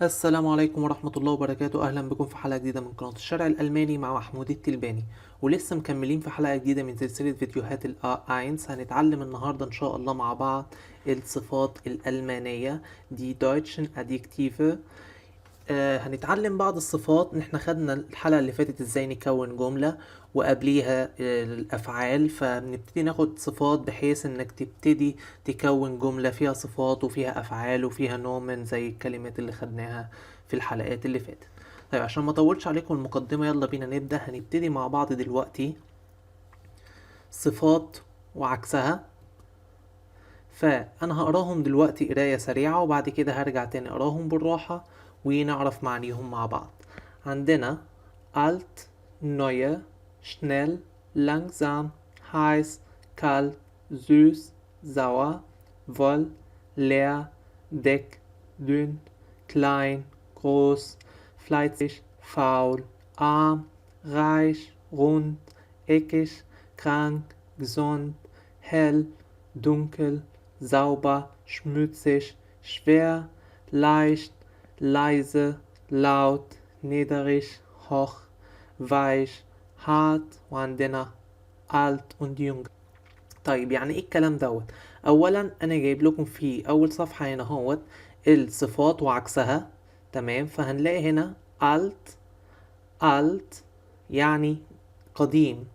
السلام عليكم ورحمة الله وبركاته. أهلا بكم في حلقة جديدة من قناة الشارع الألماني مع محمود التلباني، ولسه مكملين في حلقة جديدة من سلسلة فيديوهات الأينس. هنتعلم النهاردة إن شاء الله مع بعض الصفات الألمانية دي Deutschen Adjektive. هنتعلم بعض الصفات. احنا خدنا الحلقة اللي فاتت ازاي نكون جملة وقبليها الافعال، فبنبتدي ناخد صفات بحيث انك تبتدي تكون جملة فيها صفات وفيها افعال وفيها نومن زي الكلمات اللي خدناها في الحلقات اللي فاتت. طيب عشان ما اطولش عليكم المقدمة، يلا بينا نبدأ. هنبتدي مع بعض دلوقتي صفات وعكسها. فانا هقراهم دلوقتي قراية سريعة وبعد كده هرجع تاني اقراهم بالراحة ونعرف معانيهم مع بعض. عندنا alt, neue, schnell, langsam, heiß, kalt, süß, sauer, voll, leer, dick, dünn, klein, groß, fleißig, faul, arm, reich, rund, eckig, krank, gesund, hell, dunkel, sauber, schmutzig, schwer, leicht, leise, laut, niedrig, hoch, weich, hart، وعندنا alt und jung. طيب يعني ايه الكلام دوت؟ اولا انا جايب لكم في اول صفحة هنا هوت الصفات وعكسها. تمام، فهنلاقي هنا alt يعني قديم،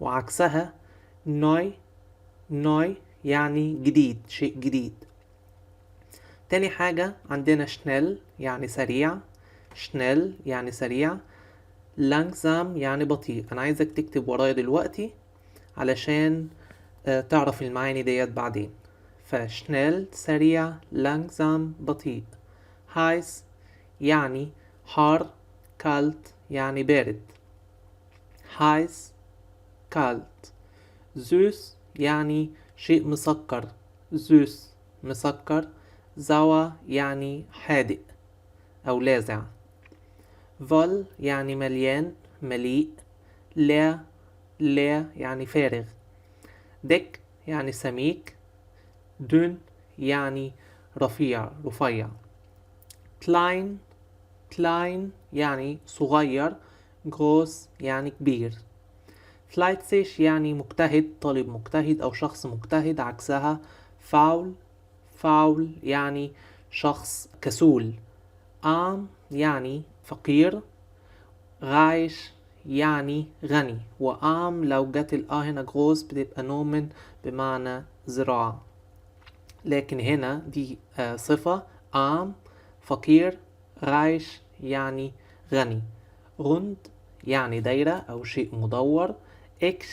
وعكسها neu يعني جديد، شيء جديد. تاني حاجة عندنا schnell يعني سريع، schnell يعني سريع، langsam يعني بطيء. أنا عايزك تكتب ورايا دلوقتي علشان تعرف المعاني ديت بعدين. فشنيل سريع، langsam بطيء. heiß يعني حار، kalt يعني بارد. heiß kalt. süß يعني شيء مسكر، süß مسكر. sauer يعني حادق أو لاذع. voll يعني مليان، مليء. leer يعني فارغ. dick يعني سميك. dünn يعني رفيع. klein يعني صغير. groß يعني كبير. fleißig يعني مجتهد، طالب مجتهد أو شخص مجتهد. عكسها faul يعني شخص كسول. arm يعني فقير. reich يعني غني، وarm لو جت هنا groß بتبقى نومن بمعنى زراعة، لكن هنا دي صفة. arm فقير، reich يعني غني. rund يعني دايرة أو شيء مدور. x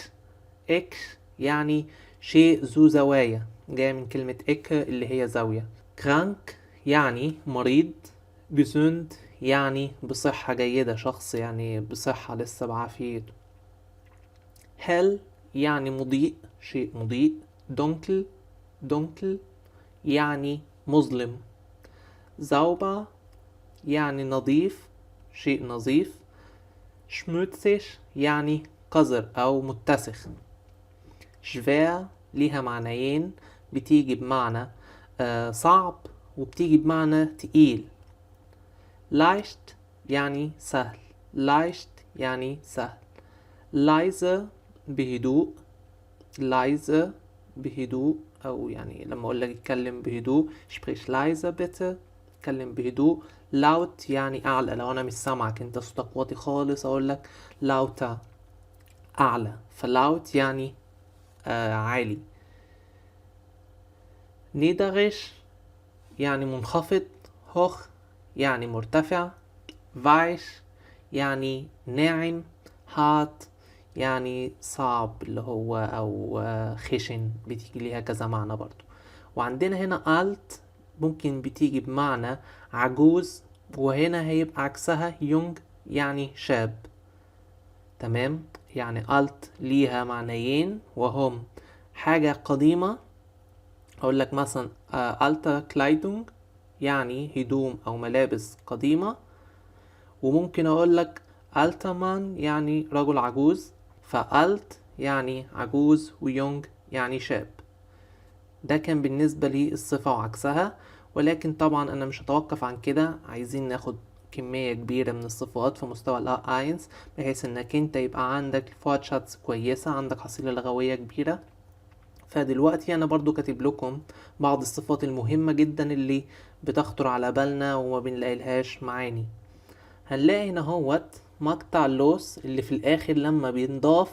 يعني شيء ذو زوايا، جاي من كلمة إك اللي هي زاوية. krank يعني مريض. gesund يعني بصحة جيدة، شخص يعني بصحة لسه بعافيته. hell يعني مضيء، شيء مضيء. dunkel يعني مظلم. sauber يعني نظيف، شيء نظيف. schmutzig يعني قذر أو متسخ. schwer ليها معنيين، بتيجي بمعنى صعب وبتيجي بمعنى تقيل. leicht يعني سهل، يعني سهل. leise بهدوء أو يعني لما أقول لك اتكلم بهدوء sprich leise bitte، اتكلم بهدوء. laut يعني أعلى، لو أنا مش سامعك أنت صوتك واطي خالص أقول لك lauter أعلى، فلاوت يعني عالي. niedrig يعني منخفض. hoch يعني مرتفع. weich يعني ناعم. hart يعني صعب اللي هو أو خشن، بتيجي ليها كذا معنى برضو. وعندنا هنا alt ممكن بتيجي بمعنى عجوز، وهنا هيبقى عكسها young يعني شاب. تمام، يعني alt ليها معنيين وهم حاجة قديمة. هقول لك مثلا alte Kleidung يعني هدوم أو ملابس قديمة، وممكن أقول لك alter Mann يعني رجل عجوز، فالت يعني عجوز ويونج يعني شاب. ده كان بالنسبة لي الصفة وعكسها، ولكن طبعا انا مش هتوقف عن كده، عايزين ناخد كمية كبيرة من الصفات في مستوى ال A1 بحيث انك انت يبقى عندك فوتشاتس كويسة، عندك حصيلة لغوية كبيرة. فدلوقتي انا برضو كاتب لكم بعض الصفات المهمة جدا اللي بتخطر على بالنا وما بنلاقيلهاش معاني. هنلاقي هنا هوت مقطع اللوس اللي في الاخر لما بينضاف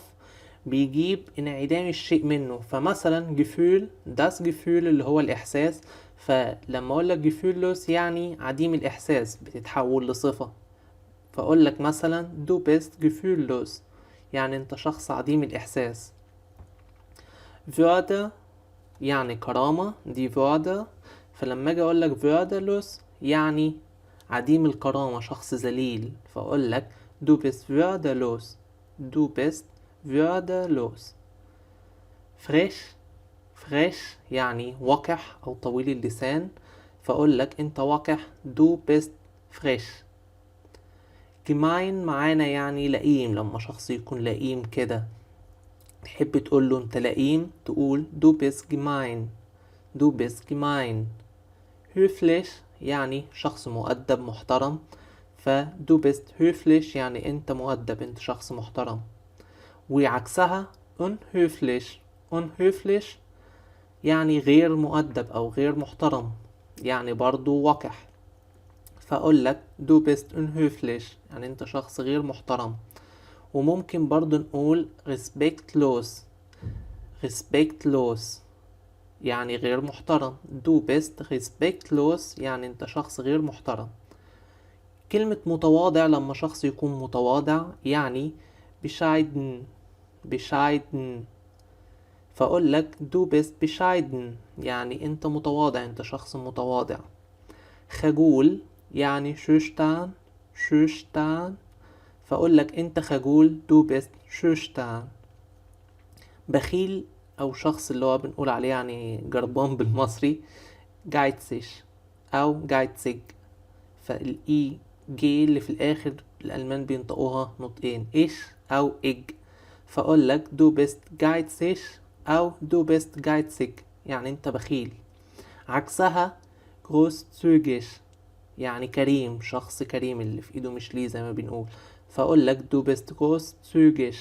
بيجيب انعدام الشيء منه. فمثلا جفول داس جفول اللي هو الاحساس، فلما اقول لك جفولوس يعني عديم الاحساس بتتحول لصفة. فاقول لك مثلا دو بيست جفولوس يعني انت شخص عديم الاحساس. Würde يعني كرامة، دي Würde. فلما اجي اقول لك würdelos يعني عديم الكرامة، شخص ذليل، فاقول لك du bist würdelos. du bist würdelos. فريش فريش يعني وقح او طويل اللسان، فاقول لك انت وقح du bist frisch. gemein معانا يعني لئيم، لما شخص يكون لئيم كده تحب تقول له انت لئيم تقول du bist gemein. du bist gemein. höflich يعني شخص مؤدب محترم، du bist höflich يعني انت مؤدب، انت شخص محترم. وعكسها unhöflich. unhöflich يعني غير مؤدب او غير محترم، يعني برضو وقح. فاقول لك du bist unhöflich يعني انت شخص غير محترم. وممكن برضو نقول respektlos. respektlos يعني غير محترم. du bist respektlos يعني انت شخص غير محترم. كلمة متواضع لما شخص يكون متواضع يعني bescheiden. bescheiden. فأقول لك du bist bescheiden يعني انت متواضع، انت شخص متواضع. خجول يعني schüchtern. schüchtern. فأقول لك انت خجول du bist schüchtern. بخيل او شخص اللي هو بنقول عليه يعني جربان بالمصري geizig او geizig. فالاي جي اللي في الاخر الالمان بينطقوها نطقين ايش او اج. فاقول لك du bist geizig او du bist geizig يعني انت بخيل. عكسها großzügig يعني كريم، شخص كريم اللي في ايده مش ليه زي ما بنقول. فاقول لك du bist großzügig.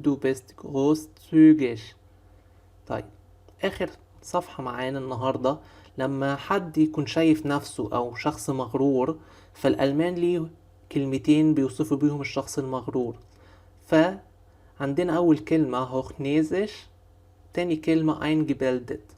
du bist großzügig. طيب اخر صفحة معانا النهاردة، لما حد يكون شايف نفسه او شخص مغرور، فالالمان ليه كلمتين بيوصفوا بيهم الشخص المغرور. فعندنا اول كلمة hochnäsig، تاني كلمة eingebildet.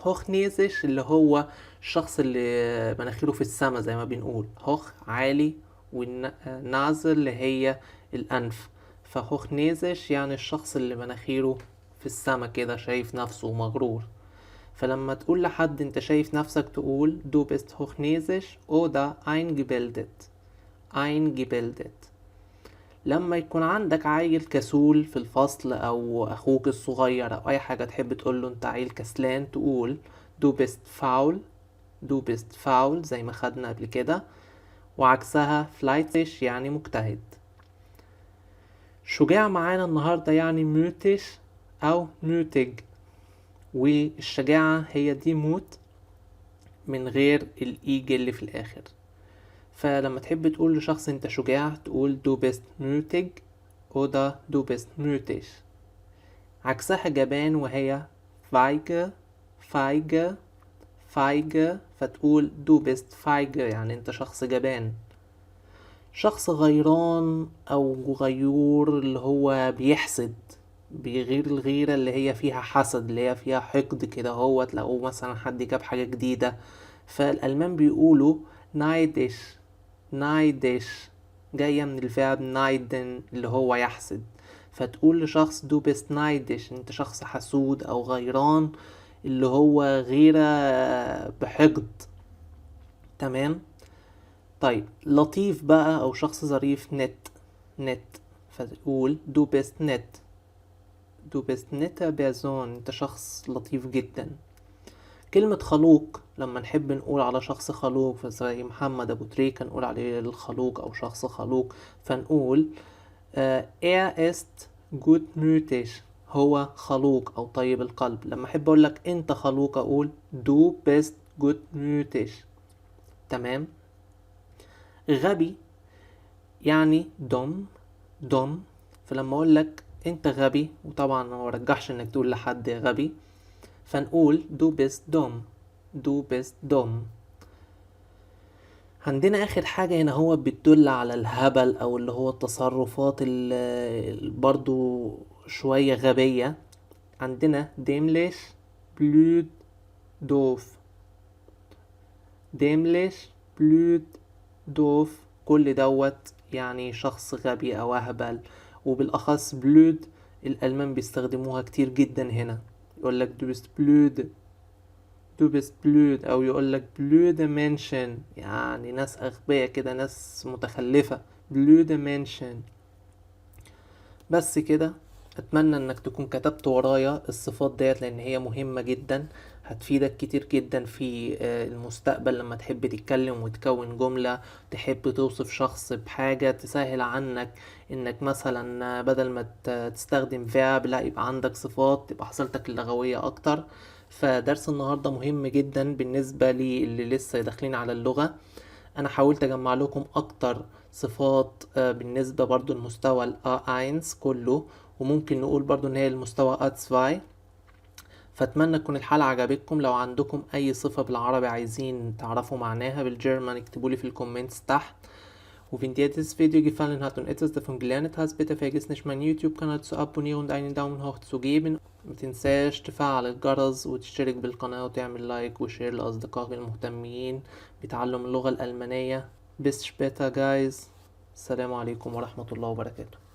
hochnäsig اللي هو الشخص اللي مناخيره في السما زي ما بنقول، hoch عالي، والنازل اللي هي الانف. فhochnäsig يعني الشخص اللي مناخيره في السما كده شايف نفسه مغرور. فلما تقول لحد انت شايف نفسك تقول du bist hochnäsig oder eingebildet. eingebildet. لما يكون عندك عيل كسول في الفصل او اخوك الصغير او اي حاجة تحب تقوله انت عيل كسلان تقول du bist faul. du bist faul زي ما خدنا قبل كده. وعكسها fleißig يعني مجتهد. شجاع معانا النهاردة يعني mutig او mutig. والشجاعة هي دي موت من غير الإيج اللي في الآخر. فلما تحب تقول لشخص انت شجاع تقول du bist mutig oder du bist mutig. عكسها جبان وهي feige. feige. feige. فتقول du bist feige يعني انت شخص جبان. شخص غيران او غيور اللي هو بيحسد، بيغير الغيرة اللي هي فيها حسد، اللي هي فيها حقد كده. هو تلاقوه مثلا حد جاب حاجة جديدة، فالألمان بيقولوا نايدش. نايدش جاية من الفعل نايدن اللي هو يحسد. فتقول لشخص دو بيست نايدش انت شخص حسود او غيران، اللي هو غيرة بحقد. تمام. طيب لطيف بقى او شخص ظريف نت. نت. فتقول دو بيست نت. دو بيست نت بيرسون انت شخص لطيف جدا. كلمة خلوق لما نحب نقول على شخص خلوق زي محمد أبو تريكة نقول عليه الخلوق أو شخص خلوق، فنقول er ist gutmütig، هو خلوق أو طيب القلب. لما أحب أقول لك أنت خلوق أقول du bist gutmütig. تمام. غبي يعني dumm. فلما أقول لك أنت غبي، وطبعا ما برجحش إنك تقول لحد غبي، فنقول du bist dumm. عندنا اخر حاجة هنا هو بتدل على الهبل او اللي هو التصرفات برضو شوية غبية. عندنا dämlich blöd doof. dämlich blöd doof كل دوت يعني شخص غبي او اهبل، وبالاخص blöd الالمان بيستخدموها كتير جدا هنا، يقولك du bist blöd او يقولك blöde Menschen، يعني ناس اغبياء كده، ناس متخلفة. blöde Menschen. بس كده، اتمنى انك تكون كتبت ورايا الصفات ديت لان هي مهمة جدا، هتفيدك كتير جدا في المستقبل لما تحب تتكلم وتكون جملة، تحب توصف شخص بحاجة، تسهل عنك انك مثلا بدل ما تستخدم verb لا يبقى عندك صفات، تبقى حصلتك اللغوية اكتر. فدرس النهاردة مهم جدا بالنسبة لي اللي لسه داخلين على اللغة. انا حاولت اجمع لكم اكتر صفات بالنسبة برضو المستوى ال A1 كله، وممكن نقول برضو ان هي المستوى A2. فاتمنى تكون الحلقة عجبتكم. لو عندكم اي صفة بالعربي عايزين تعرفوا معناها بالجيرمان اكتبولي في الكومنتس تحت. Und wenn dir dieses Video gefallen hat und etwas davon gelernt hast, bitte vergiss nicht meinen YouTube-Kanal zu abonnieren und einen Daumen hoch zu geben. متنساش تفعل الجرس وتشترك بالقناة وتعمل لايك وشير لأصدقائك المهتمين بتعلم اللغة الألمانية. Bis später guys. السلام عليكم ورحمة الله وبركاته.